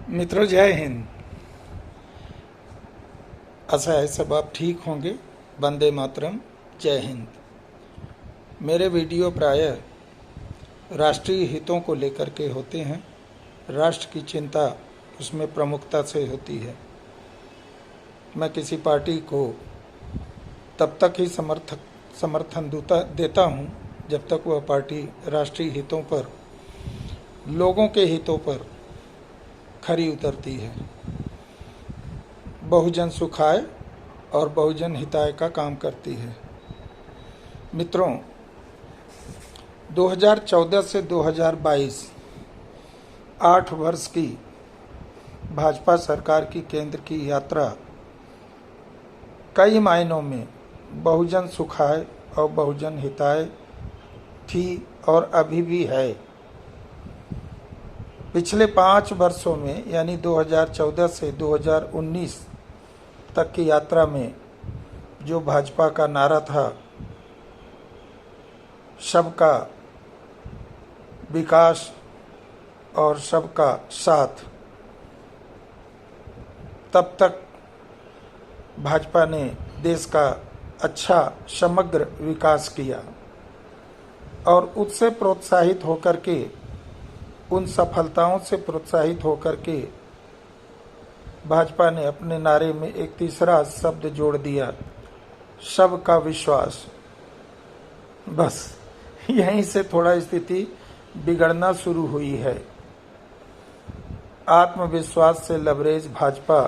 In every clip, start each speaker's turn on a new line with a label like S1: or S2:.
S1: मित्रों, जय हिंद। आशा है सब आप ठीक होंगे। वंदे मातरम, जय हिंद। मेरे वीडियो प्रायः राष्ट्रीय हितों को लेकर के होते हैं। राष्ट्र की चिंता उसमें प्रमुखता से होती है। मैं किसी पार्टी को तब तक ही समर्थन देता हूँ जब तक वह पार्टी राष्ट्रीय हितों पर, लोगों के हितों पर खरी उतरती है, बहुजन सुखाय और बहुजन हिताय का काम करती है। मित्रों, 2014 से 2022 8 वर्ष की भाजपा सरकार की केंद्र की यात्रा कई मायनों में बहुजन सुखाय और बहुजन हिताय थी और अभी भी है। पिछले 5 वर्षों में यानी 2014 से 2019 तक की यात्रा में जो भाजपा का नारा था, सबका विकास और सबका साथ, तब तक भाजपा ने देश का अच्छा समग्र विकास किया और उससे प्रोत्साहित होकर के, उन सफलताओं से प्रोत्साहित होकर के भाजपा ने अपने नारे में एक तीसरा शब्द जोड़ दिया, सबका विश्वास। बस यहीं से थोड़ा स्थिति बिगड़ना शुरू हुई है। आत्मविश्वास से लबरेज भाजपा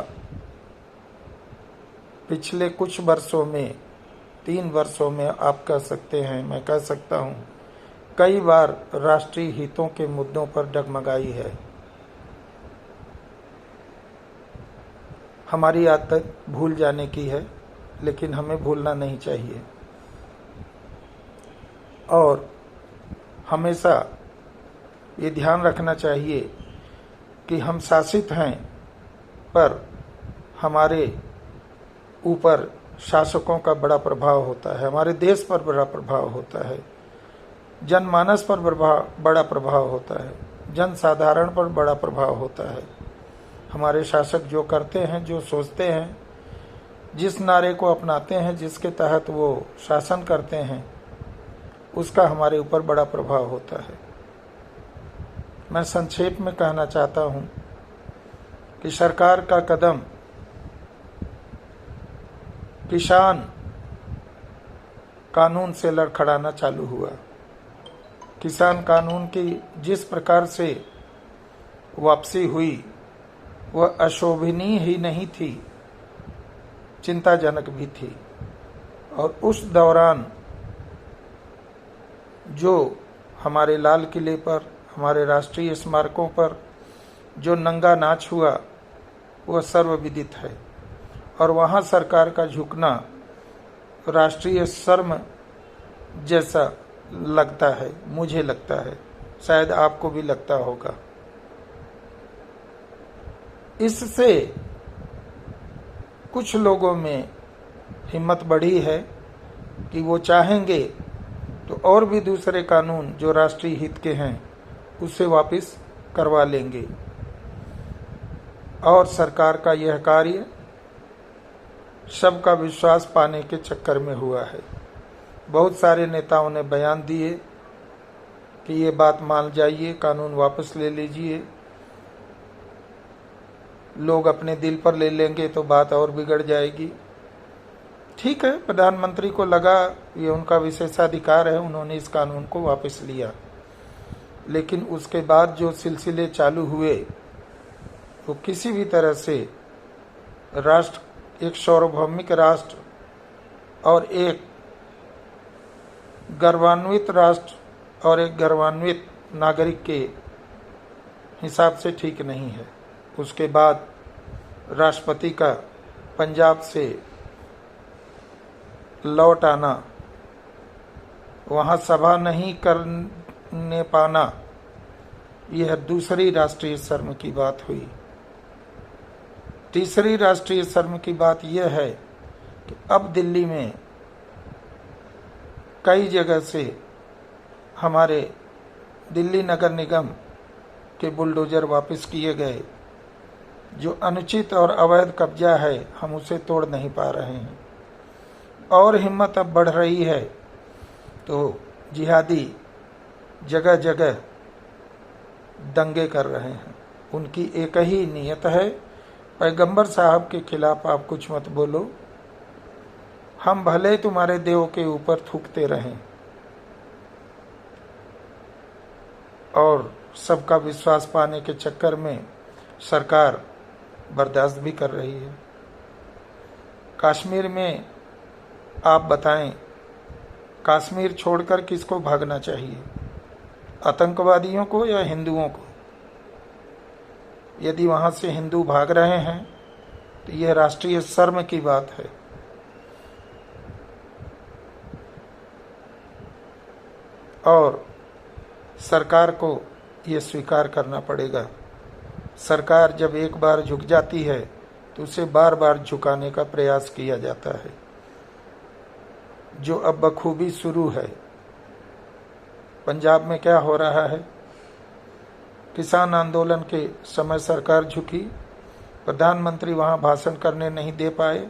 S1: पिछले कुछ वर्षों में, 3 वर्षों में आप कह सकते हैं, मैं कह सकता हूं, कई बार राष्ट्रीय हितों के मुद्दों पर डगमगाई है। हमारी आदत भूल जाने की है, लेकिन हमें भूलना नहीं चाहिए और हमेशा ये ध्यान रखना चाहिए कि हम शासित हैं, पर हमारे ऊपर शासकों का बड़ा प्रभाव होता है, हमारे देश पर बड़ा प्रभाव होता है, जनमानस पर बड़ा प्रभाव होता है, जन साधारण पर बड़ा प्रभाव होता है। हमारे शासक जो करते हैं, जो सोचते हैं, जिस नारे को अपनाते हैं, जिसके तहत वो शासन करते हैं, उसका हमारे ऊपर बड़ा प्रभाव होता है। मैं संक्षेप में कहना चाहता हूं कि सरकार का कदम किसान कानून से लड़खड़ाना चालू हुआ। किसान कानून की जिस प्रकार से वापसी हुई वह अशोभनीय ही नहीं थी, चिंताजनक भी थी। और उस दौरान जो हमारे लाल किले पर, हमारे राष्ट्रीय स्मारकों पर जो नंगा नाच हुआ वह सर्वविदित है और वहाँ सरकार का झुकना राष्ट्रीय शर्म जैसा लगता है, मुझे लगता है, शायद आपको भी लगता होगा। इससे कुछ लोगों में हिम्मत बढ़ी है कि वो चाहेंगे तो और भी दूसरे कानून जो राष्ट्रीय हित के हैं उसे वापस करवा लेंगे और सरकार का यह कार्य सबका विश्वास पाने के चक्कर में हुआ है। बहुत सारे नेताओं ने बयान दिए कि ये बात मान जाइए, कानून वापस ले लीजिए, लोग अपने दिल पर ले लेंगे तो बात और बिगड़ जाएगी। ठीक है, प्रधानमंत्री को लगा, ये उनका विशेषाधिकार है, उन्होंने इस कानून को वापस लिया। लेकिन उसके बाद जो सिलसिले चालू हुए वो किसी भी तरह से राष्ट्र, एक सार्वभौमिक राष्ट्र और एक गर्वान्वित राष्ट्र और एक गर्वान्वित नागरिक के हिसाब से ठीक नहीं है। उसके बाद राष्ट्रपति का पंजाब से लौट आना, वहाँ सभा नहीं करने पाना, यह दूसरी राष्ट्रीय शर्म की बात हुई। तीसरी राष्ट्रीय शर्म की बात यह है कि अब दिल्ली में कई जगह से हमारे दिल्ली नगर निगम के बुलडोजर वापस किए गए जो अनुचित और अवैध कब्जा है हम उसे तोड़ नहीं पा रहे हैं, और हिम्मत अब बढ़ रही है तो जिहादी जगह जगह दंगे कर रहे हैं। उनकी एक ही नीयत है, पैगंबर साहब के खिलाफ आप कुछ मत बोलो, हम भले तुम्हारे देव के ऊपर थूकते रहें। और सबका विश्वास पाने के चक्कर में सरकार बर्दाश्त भी कर रही है। कश्मीर में आप बताएं, कश्मीर छोड़कर किसको भागना चाहिए, आतंकवादियों को या हिंदुओं को? यदि वहां से हिंदू भाग रहे हैं तो यह राष्ट्रीय शर्म की बात है। और सरकार को यह स्वीकार करना पड़ेगा। सरकार जब एक बार झुक जाती है तो उसे बार बार झुकाने का प्रयास किया जाता है, जो अब बखूबी शुरू है। पंजाब में क्या हो रहा है? किसान आंदोलन के समय सरकार झुकी, प्रधानमंत्री वहां भाषण करने नहीं दे पाए,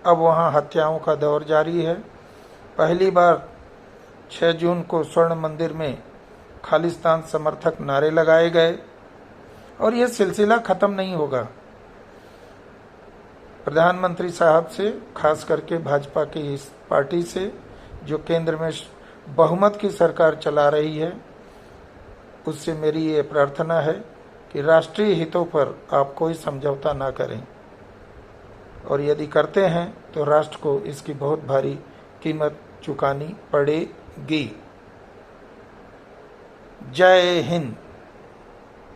S1: अब वहां हत्याओं का दौर जारी है। पहली बार 6 जून को स्वर्ण मंदिर में खालिस्तान समर्थक नारे लगाए गए और यह सिलसिला खत्म नहीं होगा। प्रधानमंत्री साहब से, खास करके भाजपा की इस पार्टी से जो केंद्र में बहुमत की सरकार चला रही है, उससे मेरी ये प्रार्थना है कि राष्ट्रीय हितों पर आप कोई समझौता ना करें, और यदि करते हैं तो राष्ट्र को इसकी बहुत भारी कीमत चुकानी पड़ेगी। जय हिंद।